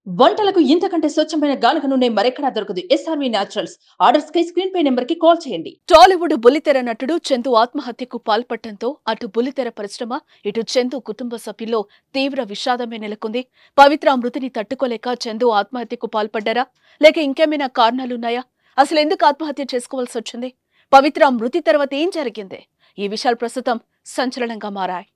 వంటలకు ఇంతకంటే స్వచ్ఛమైన గానుగ నూనె మరెక్కడా దొరకదు. SRV naturals. ఆర్డర్స్ కై స్క్రీన్ పై నెంబర్ కి కాల్ చేయండి. టాలీవుడ్ బుల్లితెర నటుడు చందు ఆత్మహత్యకు పాల్పడటంతో అటు బుల్లితెర పరిశ్రమ ఇటు చందు కుటుంబ సభ్యుల్లో తీవ్ర విషాదమే నెలకొంది. పవిత్ర మృతిని తట్టుకోలేక చందు ఆత్మహత్యకు పాల్పడ్డారా లేక ఇంకేమైనా కారణాలున్నాయా? అసలు ఎందుకు ఆత్మహత్య చేసుకోవాల్సి వచ్చింది? పవిత్ర మృతి తర్వాత ఏం జరిగింది? ఈ విషయాలు ప్రస్తుతం సంచలనంగా మారాయి.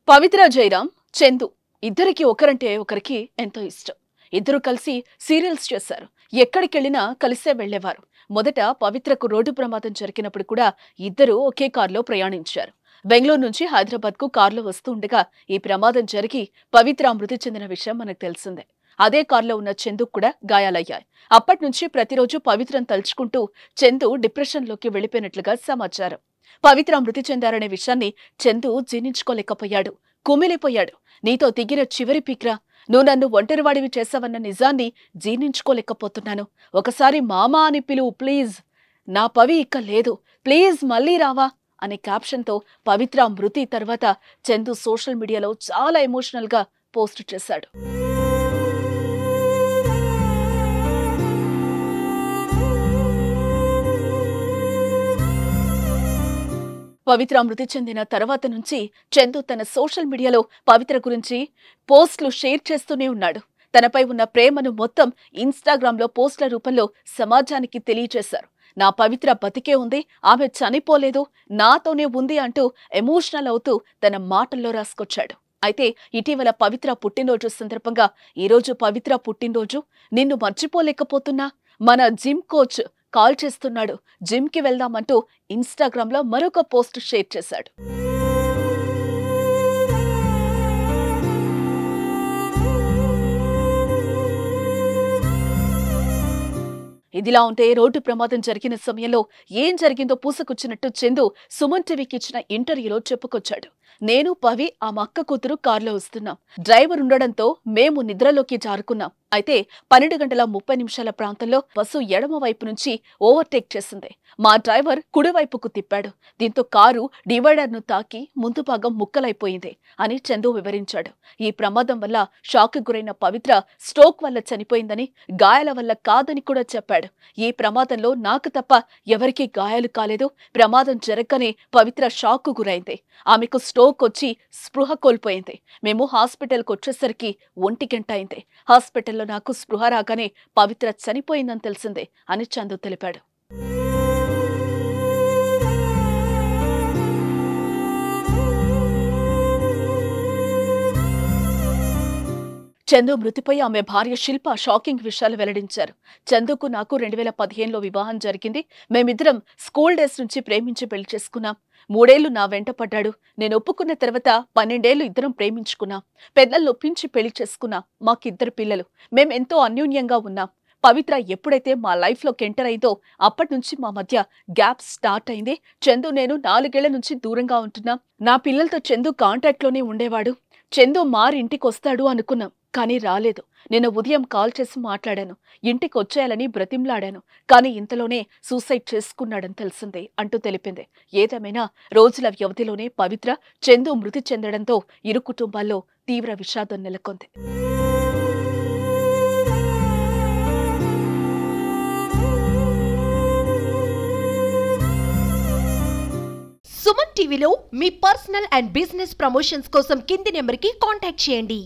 పవిత్ర జయరామ్, చందు ఇద్దరికి ఒకరంటే ఒకరికి ఎంతో ఇష్టం. ఇద్దరు కలిసి సీరియల్స్ చేశారు. ఎక్కడికెళ్లినా కలిసే వెళ్లేవారు. మొదట పవిత్రకు రోడ్డు ప్రమాదం జరిగినప్పుడు కూడా ఇద్దరు ఒకే కారులో ప్రయాణించారు. బెంగళూరు నుంచి హైదరాబాద్ కు కారులో వస్తూ ఉండగా ఈ ప్రమాదం జరిగి పవిత్ర మృతి చెందిన విషయం మనకు తెలిసిందే. అదే కారులో ఉన్న చందుకు కూడా గాయాలయ్యాయి. అప్పటి నుంచి ప్రతిరోజు పవిత్రను తలుచుకుంటూ చందు డిప్రెషన్లోకి వెళ్లిపోయినట్లుగా సమాచారం. పవిత్ర మృతి చెందారనే విషయాన్ని చందు జీర్ణించుకోలేకపోయాడు. కుమిలిపోయాడు. నీతో దిగిన చివరి పీక్రా, నువ్వు నన్ను ఒంటరివాడివి చేశావన్న నిజాన్ని జీర్ణించుకోలేకపోతున్నాను. ఒకసారి మామా అని పిలువు ప్లీజ్. నా పవి ఇక లేదు, ప్లీజ్ మళ్ళీ రావా అనే క్యాప్షన్తో పవిత్ర మృతి తర్వాత చందు సోషల్ మీడియాలో చాలా ఎమోషనల్ గా పోస్ట్ చేశాడు. పవిత్ర మృతి చెందిన తర్వాత నుంచి చందు తన సోషల్ మీడియాలో పవిత్ర గురించి పోస్టులు షేర్ చేస్తూనే ఉన్నాడు. తనపై ఉన్న ప్రేమను మొత్తం ఇన్స్టాగ్రామ్ లో పోస్టుల రూపంలో సమాజానికి తెలియజేశారు. నా పవిత్ర బతికే ఉంది, ఆమె చనిపోలేదు, నాతోనే ఉంది అంటూ ఎమోషనల్ అవుతూ తన మాటల్లో రాసుకొచ్చాడు. అయితే ఇటీవల పవిత్ర పుట్టినరోజు సందర్భంగా ఈరోజు పవిత్ర పుట్టినరోజు, నిన్ను మర్చిపోలేకపోతున్నా, మన జిమ్ కోచ్ కాల్ చేస్తున్నాడు, జిమ్ కి వెళ్దామంటూ ఇన్స్టాగ్రామ్ లో మరొక పోస్ట్ షేర్ చేశాడు. ఇదిలా ఉంటే రోడ్డు ప్రమాదం జరిగిన సమయంలో ఏం జరిగిందో పూసకొచ్చినట్టు చందు సుమన్ టీవీకి ఇచ్చిన ఇంటర్వ్యూలో చెప్పుకొచ్చాడు. నేను పవి ఆ అక్క కూతురు కారులో వస్తున్నాం. డ్రైవర్ ఉండడంతో మేము నిద్రలోకి జారుకున్నాం. అయితే 12:30 ప్రాంతంలో బస్సు ఎడమ వైపు నుంచి ఓవర్టేక్ చేసింది. మా డ్రైవర్ కుడివైపుకు తిప్పాడు. దీంతో కారు డివైడర్ ను తాకి ముందు భాగం ముక్కలైపోయింది అని చందు వివరించాడు. ఈ ప్రమాదం వల్ల షాక్ గురైన పవిత్ర స్ట్రోక్ వల్ల చనిపోయిందని, గాయాల వల్ల కాదని కూడా చెప్పాడు. ఈ ప్రమాదంలో నాకు తప్ప ఎవరికీ గాయాలు కాలేదు. ప్రమాదం జరగగానే పవిత్ర షాక్ గురైంది. ఆమెకు స్ట్రోక్ వచ్చి స్పృహ కోల్పోయింది. మేము హాస్పిటల్కి వచ్చేసరికి 1 గంట అయింది. హాస్పిటల్లో నాకు స్పృహ రాగానే పవిత్ర చనిపోయిందని తెలిసిందే అని చందు తెలిపాడు. చందు మృతిపై ఆమె భార్య శిల్ప షాకింగ్ విషయాలు వెల్లడించారు. చందుకు నాకు 2015లో వివాహం జరిగింది. మేమిద్దరం స్కూల్ డేస్ నుంచి ప్రేమించి పెళ్లి చేసుకున్నాం. 3 ఏళ్లు నా వెంట పడ్డాడు. నేను ఒప్పుకున్న తర్వాత 12 ఏళ్లు ఇద్దరం ప్రేమించుకున్నాం. పెద్దలను ఒప్పించి పెళ్లి చేసుకున్నాం. మాకిద్దరు పిల్లలు. మేమెంతో అన్యోన్యంగా ఉన్నాం. పవిత్ర ఎప్పుడైతే మా లైఫ్ లోకి ఎంటర్ అయిందో అప్పటి నుంచి మా మధ్య గ్యాప్ స్టార్ట్ అయింది. చందు నేను 4 ఏళ్ల నుంచి దూరంగా ఉంటున్నాం. నా పిల్లలతో చందు కాంటాక్ట్ లోనే ఉండేవాడు. చందు ఇంటికి వస్తాడు అనుకున్నాం, కానీ రాలేదు. నేను ఉదయం కాల్ చేసి మాట్లాడాను. ఇంటికి వచ్చేయాలని బ్రతిమ్లాడాను, కానీ ఇంతలోనే సూసైడ్ చేసుకున్నాడని తెలిసిందే అంటూ తెలిపింది. ఏదేమైనా రోజుల వ్యవధిలోనే పవిత్ర, చందు మృతి చెందడంతో ఇరు కుటుంబాల్లో తీవ్ర విషాదం నెలకొంది. సుమన్ టీవీలో మీ పర్సనల్ అండ్ బిజినెస్ ప్రమోషన్స్ కోసం కింది నెంబర్కి కాంటాక్ట్ చేయండి.